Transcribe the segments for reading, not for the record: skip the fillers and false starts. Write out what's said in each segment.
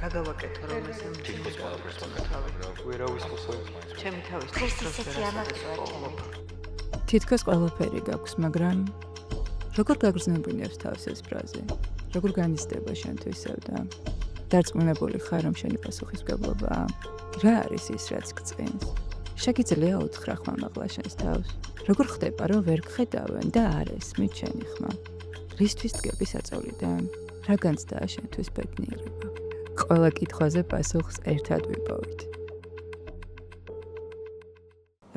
რა გავაკეთო რომ ესე თითქოს ყველაფერს ვაკეთებ. ვერავის მოსავლის. ჩემი თავის ესეთი ამასწორა ჩემი. თითქოს ყველაფერი გაქვს, მაგრამ როგორ გაგრძნობინებს თავს ეს ფრაზი? როგორ განიცდება შენთვისევ და დარწმუნებული ხარ რომ შენი პასუხისმგებლობაა? რა არის ის რაც გწყინს? შეგიძლია უთხრა ხმამაღლა შენს თავს? როგორ ხდება რომ ვერ გხედავენ და არ ესმით შენი ხმა? რისთვის დგები საწოლიდან? რა განცდაა შენთვის ბედნიერება? ყველა კითხვაზე პასუხს ერთად ვიპოვით.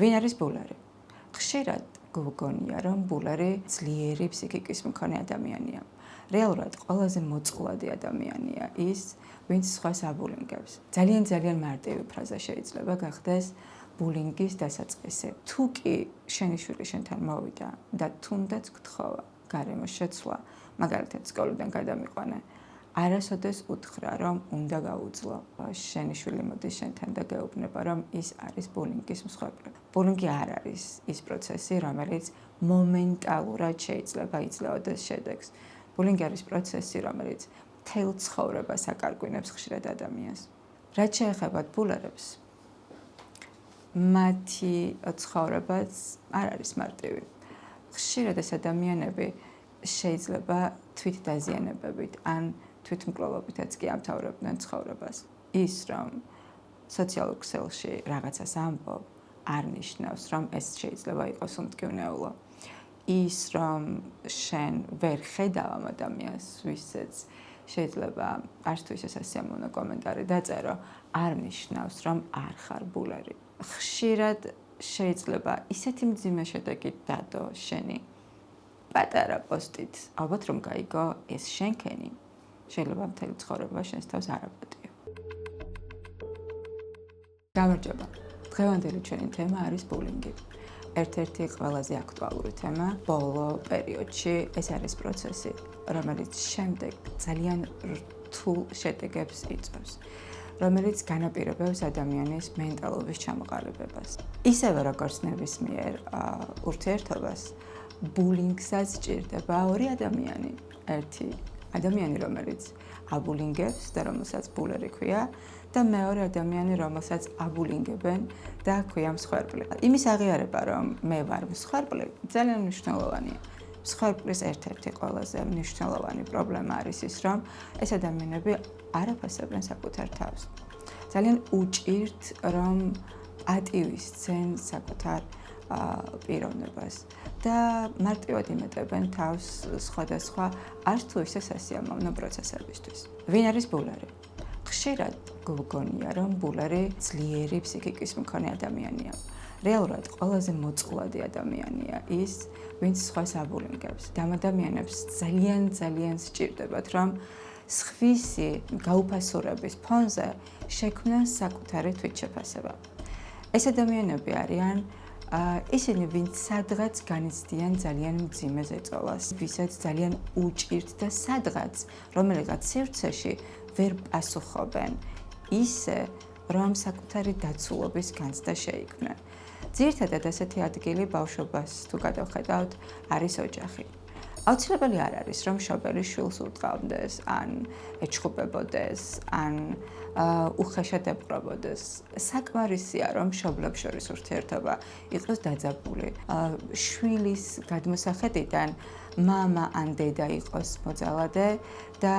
ვინ არის ბულარი? ხშირად გვგონია რომ ბულარი ძლიერი ფსიქიკის მქონე ადამიანია. რეალურად ყველაზე მოწყვლადი ადამიანია ის, ვინც სხვას აბულინგებს. ძალიან მარტივი ფრაზა შეიძლება გახდეს ბულინგის დასაწყისი. თუ კი შენი შვილი შენთან მოვიდა და თუნდაც გთხოვა გარემო შეცვლა, მაგალითად სკოლიდან გადამიყვანე, არასოდეს უთხრა რომ უნდა გაუძლო. შენი შვილი მოდის შენთან და გეუბნება რომ ის არის ბულინგის მსხვერპლი. ბულინგი არ არის ის პროცესი, რომელიც მომენტალურად შეიძლება იძლეოდეს შედეგს. ბულინგი არის პროცესი, რომელიც მთელ ცხოვრებას აკარგვინებს ხშირად ადამიანს. რაც შეეხება ბულარებს, მათი ცხოვრებაც არ არის მარტივი. ხშირად ეს ადამიანები შეიძლება თვითდაზიანებებით ან თვითმკვლელობითაც კი ამთავრებდნენ ცხოვრებას. ის რომ სოციალურ ქსელში რაღაცას ამბობ, არ ნიშნავს რომ ეს შეიძლება იყოს უმტკივნეულო. ის რომ შენ ვერ ხედავ ამ ადამიანს, ვისაც შეიძლება არც თუ ისე სასიამოვნო კომენტარი დაწერო, არ ნიშნავს რომ არ ხარ ბულარი. ხშირად შეიძლება ისეთი მძიმე შედეგი დადო შენი პატარა პოსტით, ალბათ რომ გაიგო ეს შენქენი, შეიძლება მთელი ცხოვრება შენს თავს არ აპატიო. გამარჯობა. დღევანდელი ჩვენი თემა არის ბულინგი. ერთ-ერთი ყველაზე აქტუალური თემა ბოლო პერიოდში ეს არის პროცესი, რომელიც შემდეგ ძალიან რთულ შედეგებს იწვევს, რომელიც განაპირობებს ადამიანის მენტალობის ჩამოყალიბებას. ისევე როგორც ნებისმიერ ურთიერთობას, ბულინგსაც სჭირდება ორი ადამიანი. ერთი ადამიანი, რომელიც აბულინგებს და რომელსაც ბულერი ქვია, და მეორე ადამიანი, რომელსაც აბულინგებენ და ქვია მსხვერპლი. იმის აღიარება, რომ მე ვარ მსხვერპლი, ძალიან მნიშვნელოვანია. მსხვერპლის ერთ-ერთი ყველაზე მნიშვნელოვანი პრობლემა არის ის, რომ ეს ადამიანები არ აფასებენ საკუთარ თავს. ძალიან უჭირთ, რომ პატივისცენ საკუთარ პიროვნებას და მარტივად იმეტებენ თავს სხვადასხვა არც თუ ისე სასიამოვნო პროცესებისთვის. ვინ არის ბულარი? ხშირად გვგონია, რომ ბულარი ძლიერი ფსიქიკის მქონე ადამიანია. რეალურად ყველაზე მოწყვლადი ადამიანია ის, ვინც სხვას აბულინგებს. ამ ადამიანებს ძალიან სჭირდებათ, რომ სხვისი გაუფასურების ფონზე შექმნან საკუთარი თვითშეფასება. ეს ადამიანები არიან ისინი, ვინც სადღაც განიცდიან ძალიან მძიმე ზეწოლას, ვისაც ძალიან უჭირთ და სადღაც რომელიღაც სივრცეში ვერ პასუხობენ ისე, რომ საკუთარი დაცულობის განცდა შეიქმნან. ძირითადად ასეთი ადგილი ბავშვობას თუ გადავხედავთ, არის ოჯახი. აუცილებელი არ არის, რომ მშობელი შვილს უტყავდეს, ან ეჩხუბებოდეს, ან უხეშად ეპყრობოდეს. საკმარისია, რომ მშობლებს შორის ურთიერთობა იყოს დაძაბული. შვილის გადმოსახედიდან მამა ან დედა იყოს მოძალადე და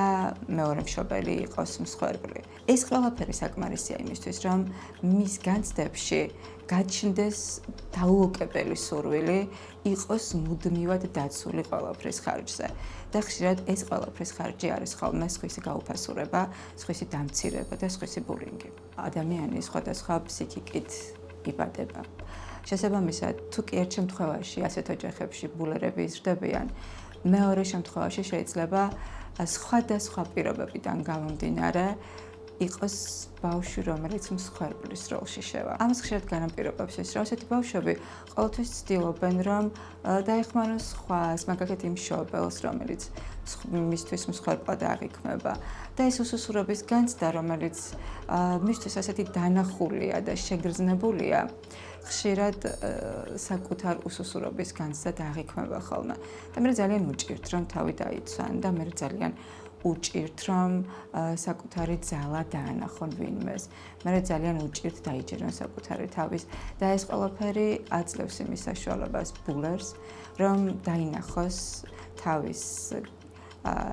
მეორე მშობელი იყოს მსხვერპლი. ეს ყველაფერი საკმარისია იმისთვის, რომ მის განცდებში გაჩნდეს დაუოკებელი სურვილი იყოს მუდმივად დაცული ყველაფრის ხარჯზე. და ხშირად ეს ყველაფრის ხარჯი არის ხოლმე სხვისი გაუფასურება, სხვისი დამცირება და სხვისი ბულინგი. ადამიანი სხვადასხვა ფსიქიკით იბადება. შესაბამისად, თუ კი ერთ შემთხვევაში ასეთ ოჯახებში ბულერები იზრდებიან, მეორე შემთხვევაში შეიძლება სხვადასხვა პირობებიდან გამომდინარე იყოს ბავშვი, რომელიც მსხვერპლის როლში შევა. ამას ხშირად განაპირობებს ის, რომ ასეთი ბავშვები ყოველთვის ცდილობენ, რომ დაეხმაროს სხვას, მაგალითად იმ მშობელს, რომელიც მისთვის მსხვერპლად აღიქმება. და ეს უსუსურობის განცდა, რომელიც მისთვის ასეთი დანახულია და შეგრძნებულია, ხშირად საკუთარ უსუსურობის განცდად აღიქმება ხოლმე. და მე ძალიან უჭირთ, რომ თავი დაიცვან და მე ძალიან უჭირთ რომ საკუთარი ძალა დაანახონ ვინმეს. მე ძალიან უჭირთ დაიჯერონ საკუთარი თავის და ეს ყველაფერი აძლევს იმის საშუალებას ბულერს, რომ დაინახოს თავის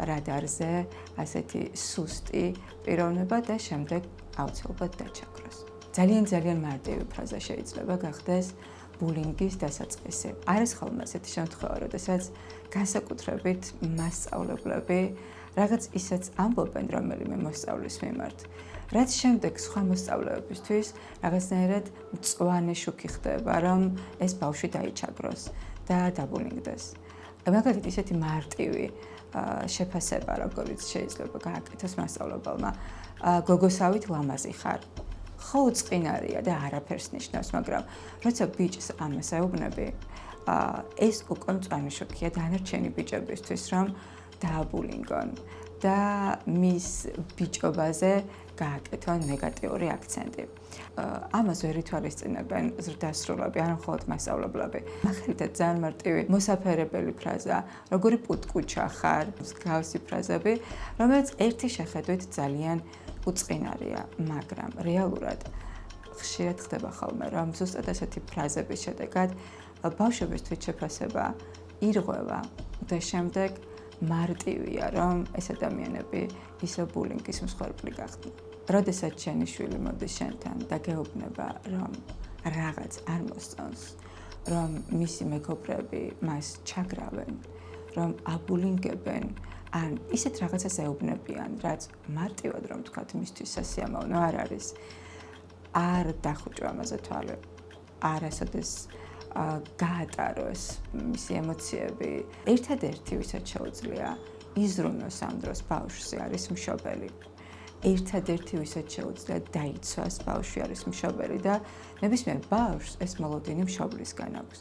რადარზე ასეთი სუსტი პიროვნება და შემდეგ აუცილებლად დაჩაქროს. ძალიან მარტივი ფრაზა შეიძლება გახდეს ბულინგის დასაწყისი. არის ხოლმე ასეთი შემთხვევა, როდესაც განსაკუთრებით მასწავლებლები რაღაც ისეც ამბობენ რომელიმე მოსწავლის მიმართ, რაც შემდეგ სხვა მოსწავლეებისთვის რაღაცნაირად მწვანე შუქი ხდება, რომ ეს ბავშვი დაიჩაგროს და დაბულინგდეს. მაგალითად ისეთი მარტივი შეფასება, როგორც შეიძლება გააკეთოს მასწავლებელმა, გოგოსავით ლამაზი ხარ. ხო უწყინარია და არაფერს ნიშნავს, მაგრამ როცა ბიჭს ამას ეუბნები, ეს უკვე მწვანე შუქია დანარჩენი ბიჭებისთვის, რომ დააბულინგონ და მის ბიჭობაზე გააკეთონ ნეგატიური აქცენტი. ამას ვერ ითვალისწინებენ ზრდასრულები, არა მხოლოდ მასწავლებლები. მაგალითად, ძალიან მარტივი მოსაფერებელი ფრაზა, როგორი პუტკუჩა ხარ, მსგავსი ფრაზები, რომელიც ერთი შეხედვით ძალიან უწყინარია, მაგრამ რეალურად ხშირად ხდება ხოლმე, რომ ზუსტად ასეთი ფრაზების შედეგად ბავშვების თვითშეფასება ირღვევა და შემდეგ მარტივია, რომ ეს ადამიანები ისე ბულინგის მსხვერპლი გახდნენ. როდესაც შენი შვილი მოდის შენთან და გეუბნება, რომ რაღაც არ მოსწონს, რომ მისი მეგობრები მას ჩაგრავენ, რომ აბულინგებენ, ან ისეთ რაღაცას ეუბნებიან, რაც მარტივად რომ თქვათ მისთვის სასიამოვნო არ არის, არ დახუჭვა ამაზე თვალე, არასოდეს გაატაროს მისი ემოციები. ერთადერთი ვისაც შეუძლია იზრუნოს ამ დროს ბავშვზე არის მშობელი. ერთადერთი ვისაც შეუძლია დაიცვას ბავშვი არის მშობელი და ნებისმიერ ბავშვს ეს მოლოდინი მშობლისგან აქვს.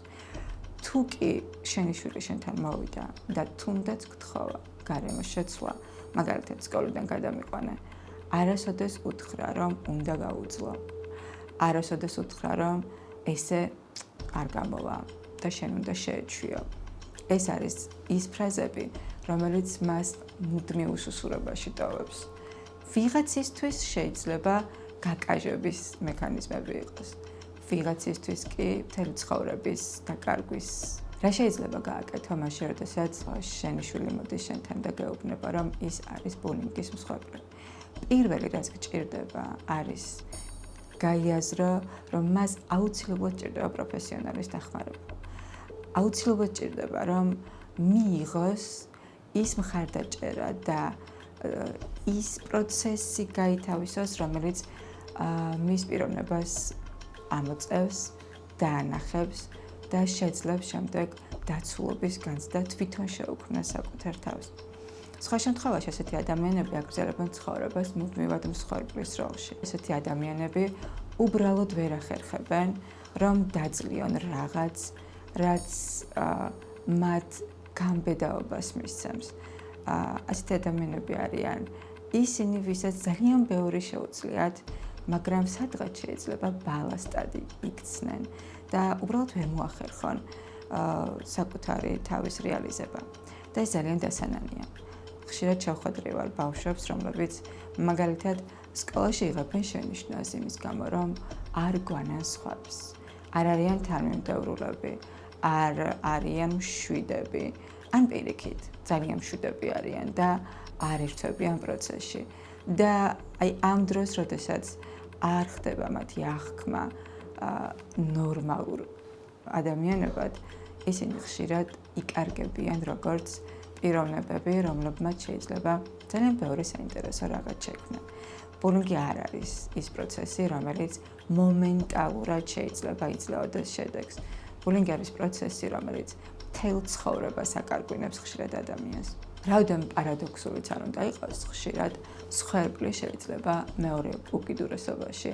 თუ კი შენი შვილი შენთან მოვიდა და თუნდაც გთხოვა გარემო შეცვლა, მაგალითად სკოლიდან გადამიყვანე, არასოდეს უთხრა რომ უნდა გაუძლო. არასოდეს უთხრა რომ ესე არ გამოვა და შენ უნდა შეეჩვიო. ეს არის ის ფრაზები, რომელიც მას მუდმივ უსუსურებაში ტოვებს. ვიღაცისთვის შეიძლება გაკაჟების მექანიზმები იყოს. ვიღაცისთვის კი მთელი ცხოვრების დაკარგვის. რა შეიძლება გააკეთო მაშინ, როდესაც შენი შვილი მოდის შენთან და გეუბნება, რომ ის არის ბულინგის მსხვერპლი. პირველი რაც გჭირდება არის გაიაზრო, რომ მას აუცილებლად ჭირდება პროფესიონალის დახმარება. აუცილებლად ჭირდება, რომ მიიღოს ის მხარდაჭერა და ის პროცესი გაითავისოს, რომელიც მის პიროვნებას ამოწევს, დაანახებს და შეძლებს შემდეგ დაცულობის განცდა თვითონ შეუქმნას საკუთარ თავს. სხვა შემთხვევაში ასეთი ადამიანები აგრძელებენ ცხოვრებას მუდმივად მსხვერპლის როლში. ესეთი ადამიანები უბრალოდ ვერ ახერხებენ, რომ დაძლიონ რაღაც, რაც მათ გამბედაობას მისცემს. ასეთი ადამიანები არიან ისინი, ვისაც ძალიან ბევრი შეუძლიათ, მაგრამ სადღაც შეიძლება ბალასტად იქცნენ და უბრალოდ ვერ მოახერხონ საკუთარი თავის რეალიზება. და ეს ძალიან დასანანია. ხშირად შევხვედრი ვარ ბავშვებს, რომლებიც მაგალითად სკოლაში იღებენ შენიშვნას იმის გამო, რომ არ გვანან სხვებს, არ არიან თანმიმდევრულები, არ არიან მშვიდები, ან პირიქით, ძალიან მშვიდები არიან და არ ერთვებიან პროცესში. და აი ამ დროს, როდესაც არ ხდება მათი აღქმა ნორმალურ ადამიანებად, ისინი ხშირად იკარგებიან როგორც პიროვნებები, რომლებმაც შეიძლება ძალიან ბევრი საინტერესო რაღაც შექმნან. ბულინგი არ არის ის პროცესი, რომელიც მომენტალურად შეიძლება იძლეოდეს შედეგს. ბულინგი არის პროცესი, რომელიც მთელ ცხოვრებას აკარგვინებს ხშირად ადამიანს. რაოდენიმე პარადოქსულიც არ უნდა იყოს, ხშირად მსხვერპლი შეიძლება მეორე უკიდურესობაში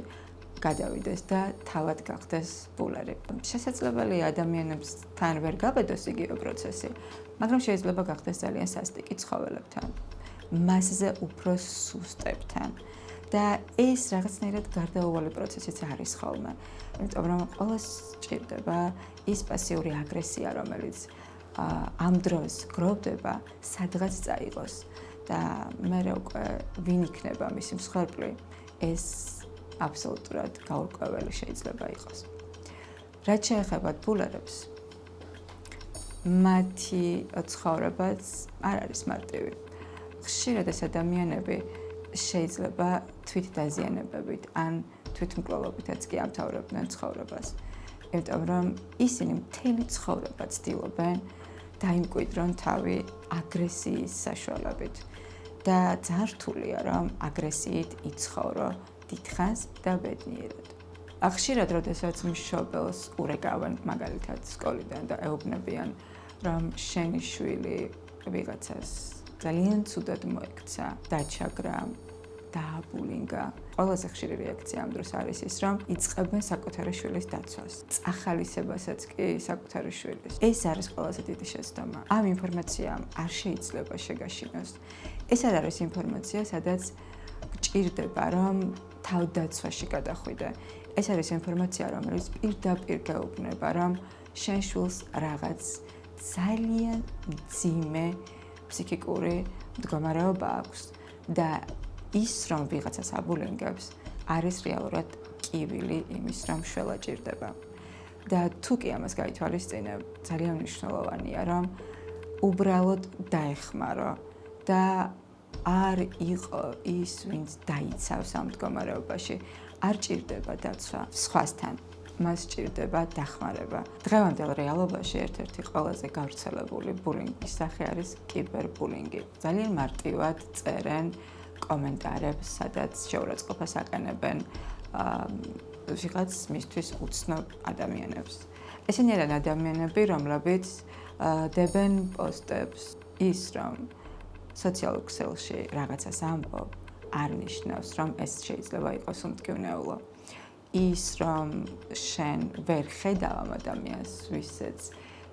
გადავიდეს და თავად გახდეს ბულერი. შესაძლებელია ადამიანებთან ვერ გაბედოს იგივე პროცესი, მაგრამ შეიძლება გახდეს ძალიან სასტიკი ცხოველებთან, მასზე უფრო სუსტებთან. და ეს რაღაცნაირად გარდაუვალი პროცესიც არის ხოლმე. იმიტომ რომ ყველას სჭირდება ის პასიური აგრესია, რომელიც ამ დროს გროვდება, სადღაც წაიღოს და მე უკვე ვინ იქნება მისი მსხვერპლი, ეს აბსოლუტურად გაურკვეველი შეიძლება იყოს. რაც შეეხება ბულერებს, მათი ცხოვრებაც არ არის მარტივი. ხშირად ეს ადამიანები შეიძლება თვითდაზიანებებით ან თვითმკვლელობითაც კი ამთავრებდნენ ცხოვრებას. იმიტომ რომ ისინი მთელი ცხოვრება ცდილობენ დაიმკვიდრონ თავი აგრესიის საშუალებით და ძალიან რთულია რომ აგრესიით იცხოვრო დიდხანს და ბედნიერად. ხშირად როდესაც მშობელს ურეკავენ მაგალითად სკოლიდან და ეუბნებიან რომ შენი შვილი ვიღაცას ძალიან ცუდად მოექცა, დაჩაგრა, დააბულინგა. ყველაზე ხშირი რეაქცია ამ დროს არის ის, რომ იწყებენ საკუთარი შვილის დაცვას, წახალისებასაც კი საკუთარი შვილის. ეს არის ყველაზე დიდი შეცდომა. ამ ინფორმაციამ არ შეიძლება შეგაშინოს. ეს არ არის ინფორმაცია, სადაც გჭირდება, რომ თავდაცვაში გადახვიდე. ეს არის ინფორმაცია, რომელიც პირდაპირ გეუბნება, რომ შენ შვილს რაღაც ძალიან მძიმე ფსიქიკური მდგომარეობა აქვს და ის, რომ ვიღაცას აბულინგებს, არის რეალურად კივილი იმის, რომ შველა ჭირდება. და თუ კი ამას გაითვალისწინებ, ძალიან მნიშვნელოვანია, რომ უბრალოდ დაეხმარო და არ იყო ის, ვინც დაიცავს ამ მდგომარეობაში. არ ჭირდება დაცვა სხვასთან, მას ჭირდება დახმარება. დღევანდელ რეალობაში ერთ-ერთი ყველაზე გავრცელებული ბულინგის სახე არის კიბერბულინგი. ძალიან მარტივად წერენ კომენტარებს, სადაც შეურაცხყოფას აყენებენ ვიღაც მისთვის უცნობ ადამიანებს. ესენი არიან ადამიანები, რომლებიც დებენ პოსტებს ის, რომ სოციალურ ქსელში რაღაცას ამბობ, არ ნიშნავს, რომ ეს შეიძლება იყოს უმტკივნეულო. ის, რომ შენ ვერ ხედავ ამ ადამიანს, ვისაც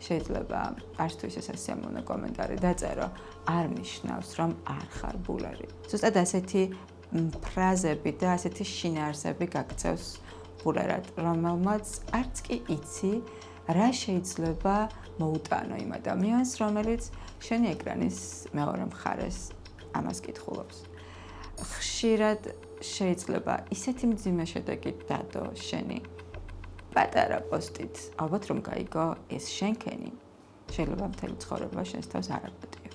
შეიძლება არც თუ ისე სასიამოვნო კომენტარი დაწერო, არ ნიშნავს, რომ არ ხარ ბულერი. ზუსტად ასეთი ფრაზები და ასეთი შინაარსები გაგწევს ბულერად, რომელმაც არც კი იცი, რა შეიძლება მოუტანო იმ ადამიანს, რომელიც შენი ეკრანის მეორე მხარეს ამას კითხულობს. ხშირად შეიძლება ისეთი მძიმე შედეგით დადო შენი პატარა პოსტით, ალბათ რომ გაიგო ეს შენქენი, შეიძლება მთელი ცხოვრება შენს თავს არ აპატიო.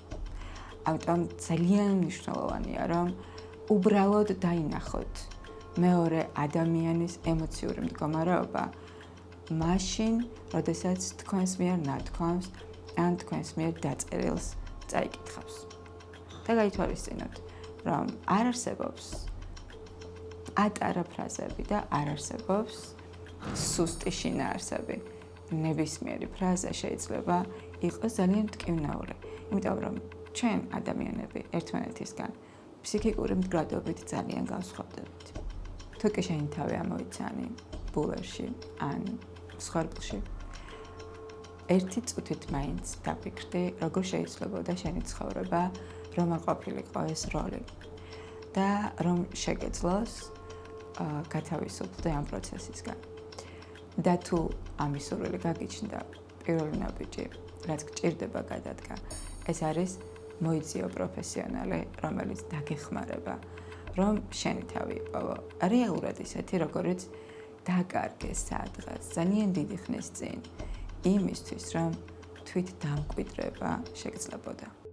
ამიტომ ძალიან მნიშვნელოვანია, რომ უბრალოდ დაინახოთ მეორე ადამიანის ემოციური მდგომარეობა, მაშინ, როდესაც თქვენს მიერ ნათქვამს ან თქვენს მიერ დაწერილს წაიკითხავს. და გაითვალისწინოთ, რომ არ არსებობს პატარა ფრაზები და არ არსებობს სუსტი შინაარსები. ნებისმიერი ფრაზა შეიძლება იყოს ძალიან მტკივნეული, იმიტომ რომ ჩვენ ადამიანები ერთმანეთისგან ფსიქიკური მდგრადობით ძალიან განსხვავდებით. თუ კი შენი თავი ამოიცანი ბულერში ან მსხვერპლში, ერთი წუთით მაინც დაფიქრდი, როგორ შეიძლებოდა შენი ცხოვრება, რომ არ ყოფილიყო ეს როლი და რომ შეგეძლოს გათავისუფლდე ამ პროცესისგან. და თუ ამის სურვილი გაგიჩნდა, პირველი ნაბიჯი, რაც გჭირდება გადადგა, ეს არის მოიძიო პროფესიონალი, რომელიც დაგეხმარება, რომ შენი თავი იპოვო რეალურად ისეთი, როგორც დაკარგეს სადღაც ძალიან დიდი ხნის წინ, იმისთვის, რომ თვით დამკვიდრება შეგრძლებოდა.